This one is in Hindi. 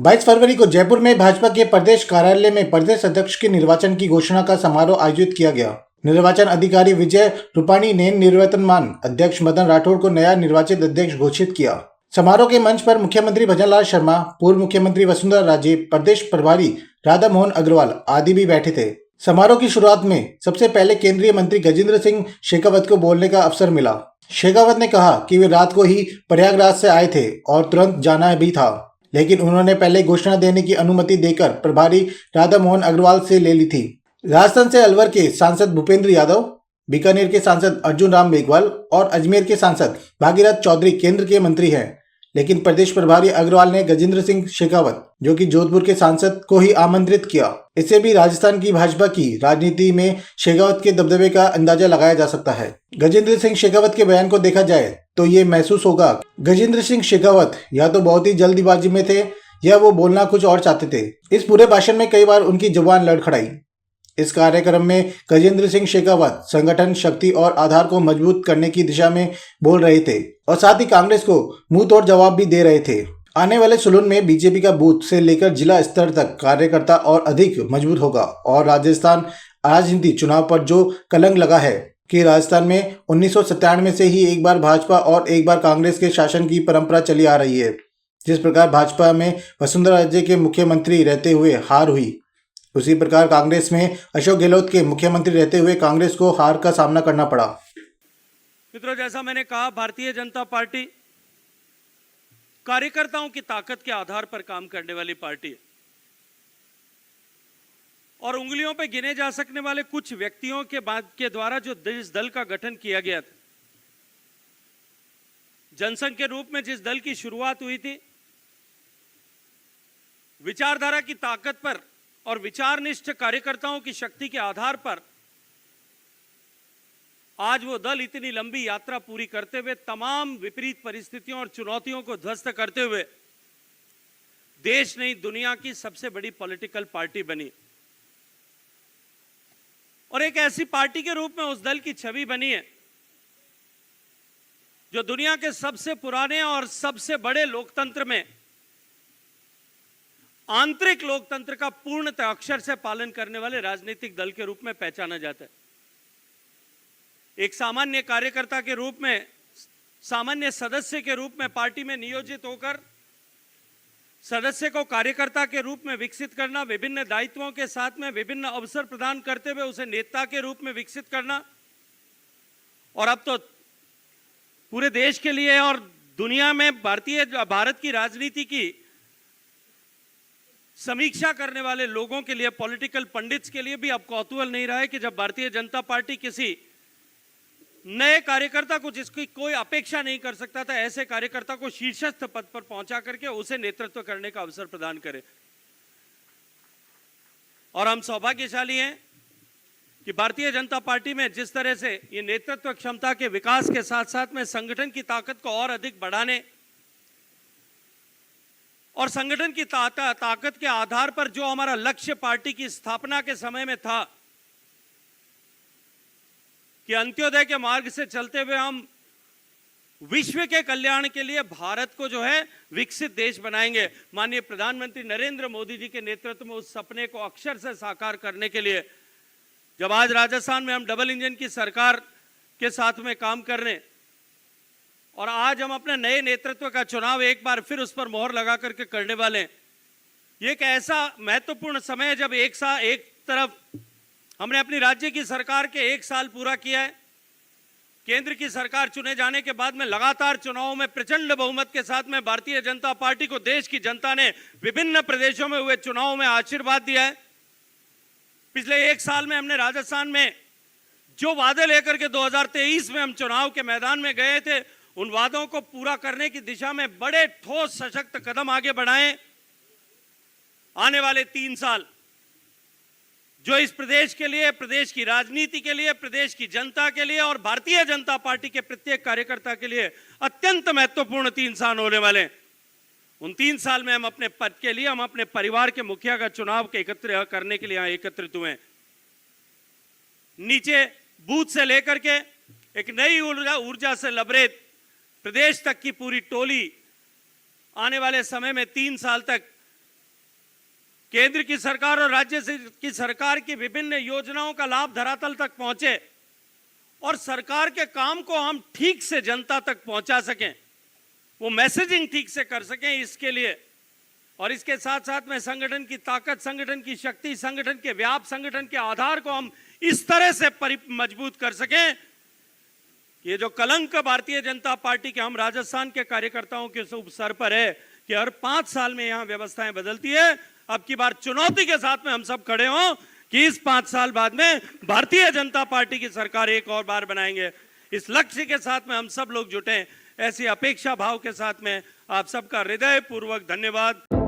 22 फरवरी को जयपुर में भाजपा के प्रदेश कार्यालय में प्रदेश अध्यक्ष के निर्वाचन की घोषणा का समारोह आयोजित किया गया। निर्वाचन अधिकारी विजय रूपाणी ने निर्वर्तमान अध्यक्ष मदन राठौड़ को नया निर्वाचित अध्यक्ष घोषित किया। समारोह के मंच पर मुख्यमंत्री भजनलाल शर्मा, पूर्व मुख्यमंत्री वसुंधरा राजे, प्रदेश प्रभारी राधा मोहन अग्रवाल आदि भी बैठे थे। समारोह की शुरुआत में सबसे पहले केंद्रीय मंत्री गजेंद्र सिंह शेखावत को बोलने का अवसर मिला। शेखावत ने कहा कि वे रात को ही प्रयागराज से आए थे और तुरंत जाना भी था, लेकिन उन्होंने पहले घोषणा देने की अनुमति देकर प्रभारी राधा मोहन अग्रवाल से ले ली थी। राजस्थान से अलवर के सांसद भूपेंद्र यादव, बीकानेर के सांसद अर्जुन राम मेघवाल और अजमेर के सांसद भागीरथ चौधरी केंद्र के मंत्री हैं, लेकिन प्रदेश प्रभारी अग्रवाल ने गजेंद्र सिंह शेखावत, जो कि जोधपुर के सांसद, को ही आमंत्रित किया। इससे भी राजस्थान की भाजपा की राजनीति में शेखावत के दबदबे का अंदाजा लगाया जा सकता है। गजेंद्र सिंह शेखावत के बयान को देखा जाए तो ये महसूस होगा गजेंद्र सिंह शेखावत या तो बहुत ही जल्दबाजी में थे या वो बोलना कुछ और चाहते थे। इस पूरे भाषण में कई बार उनकी जुबान लड़खड़ाई। इस कार्यक्रम में गजेंद्र सिंह शेखावत संगठन, शक्ति और आधार को मजबूत करने की दिशा में बोल रहे थे और साथ ही कांग्रेस को मुंह तोड़ जवाब भी दे रहे थे। आने वाले सुलून में बीजेपी का बूथ से लेकर जिला स्तर तक कार्यकर्ता और अधिक मजबूत होगा और राजस्थान राजनीति चुनाव पर जो कलंक लगा है कि राजस्थान में 1997 से ही एक बार भाजपा और एक बार कांग्रेस के शासन की परंपरा चली आ रही है। जिस प्रकार भाजपा में वसुंधरा राजे के मुख्यमंत्री रहते हुए हार हुई, उसी प्रकार कांग्रेस में अशोक गहलोत के मुख्यमंत्री रहते हुए कांग्रेस को हार का सामना करना पड़ा। मित्रों, जैसा मैंने कहा, भारतीय जनता पार्टी कार्यकर्ताओं की ताकत के आधार पर काम करने वाली पार्टी है और उंगलियों पे गिने जा सकने वाले कुछ व्यक्तियों के द्वारा जो इस दल का गठन किया गया था, जनसंघ के रूप में जिस दल की शुरुआत हुई थी, विचारधारा की ताकत पर और विचारनिष्ठ कार्यकर्ताओं की शक्ति के आधार पर आज वो दल इतनी लंबी यात्रा पूरी करते हुए, तमाम विपरीत परिस्थितियों और चुनौतियों को ध्वस्त करते हुए देश नहीं दुनिया की सबसे बड़ी पॉलिटिकल पार्टी बनी और एक ऐसी पार्टी के रूप में उस दल की छवि बनी है जो दुनिया के सबसे पुराने और सबसे बड़े लोकतंत्र में आंतरिक लोकतंत्र का पूर्णतः अक्षर से पालन करने वाले राजनीतिक दल के रूप में पहचाना जाता है। एक सामान्य कार्यकर्ता के रूप में, सामान्य सदस्य के रूप में पार्टी में नियोजित होकर सदस्य को कार्यकर्ता के रूप में विकसित करना, विभिन्न दायित्वों के साथ में विभिन्न अवसर प्रदान करते हुए उसे नेता के रूप में विकसित करना और अब तो पूरे देश के लिए और दुनिया में भारत की राजनीति की समीक्षा करने वाले लोगों के लिए, पॉलिटिकल पंडित्स के लिए भी अब कौतूहल नहीं रहा है कि जब भारतीय जनता पार्टी किसी नए कार्यकर्ता को, जिसकी कोई अपेक्षा नहीं कर सकता था, ऐसे कार्यकर्ता को शीर्षस्थ पद पर पहुंचा करके उसे नेतृत्व करने का अवसर प्रदान करे। और हम सौभाग्यशाली हैं कि भारतीय जनता पार्टी में जिस तरह से ये नेतृत्व क्षमता के विकास के साथ साथ में संगठन की ताकत को और अधिक बढ़ाने और संगठन की ताकत के आधार पर जो हमारा लक्ष्य पार्टी की स्थापना के समय में था कि अंत्योदय के मार्ग से चलते हुए हम विश्व के कल्याण के लिए भारत को जो है विकसित देश बनाएंगे, माननीय प्रधानमंत्री नरेंद्र मोदी जी के नेतृत्व में उस सपने को अक्षर से साकार करने के लिए जब आज राजस्थान में हम डबल इंजन की सरकार के साथ में काम कर रहे हैं और आज हम अपने नए नेतृत्व का चुनाव एक बार फिर उस पर मोहर लगा करके करने वाले हैं। ये एक ऐसा महत्वपूर्ण समय है जब एक तरफ हमने अपनी राज्य की सरकार के 1 साल पूरा किया है, केंद्र की सरकार चुने जाने के बाद में लगातार चुनावों में प्रचंड बहुमत के साथ में भारतीय जनता पार्टी को देश की जनता ने विभिन्न प्रदेशों में हुए चुनावों में आशीर्वाद दिया है। पिछले 1 साल में हमने राजस्थान में जो वादे लेकर के 2023 में हम चुनाव के मैदान में गए थे, उन वादों को पूरा करने की दिशा में बड़े ठोस सशक्त कदम आगे बढ़ाएं। आने वाले 3 साल जो इस प्रदेश के लिए, प्रदेश की राजनीति के लिए, प्रदेश की जनता के लिए और भारतीय जनता पार्टी के प्रत्येक कार्यकर्ता के लिए अत्यंत महत्वपूर्ण 3 साल होने वाले हैं। उन 3 साल में हम अपने पद के लिए, हम अपने परिवार के मुखिया का चुनाव के एकत्र करने के लिए यहाँ एकत्रित हुए हैं। नीचे बूथ से लेकर के एक नई ऊर्जा से लबरेज प्रदेश तक की पूरी टोली आने वाले समय में 3 साल तक केंद्र की सरकार और राज्य की सरकार की विभिन्न योजनाओं का लाभ धरातल तक पहुंचे और सरकार के काम को हम ठीक से जनता तक पहुंचा सकें, वो मैसेजिंग ठीक से कर सकें, इसके लिए और इसके साथ साथ में संगठन की ताकत, संगठन की शक्ति, संगठन के व्याप, संगठन के आधार को हम इस तरह से मजबूत कर सकें। ये जो कलंक भारतीय जनता पार्टी के हम राजस्थान के कार्यकर्ताओं के सर पर है कि हर 5 साल में यहां व्यवस्थाएं बदलती है, अब की बार चुनौती के साथ में हम सब खड़े हों कि इस 5 साल बाद में भारतीय जनता पार्टी की सरकार एक और बार बनाएंगे। इस लक्ष्य के साथ में हम सब लोग जुटे, ऐसी अपेक्षा भाव के साथ में आप सबका हृदय पूर्वक धन्यवाद।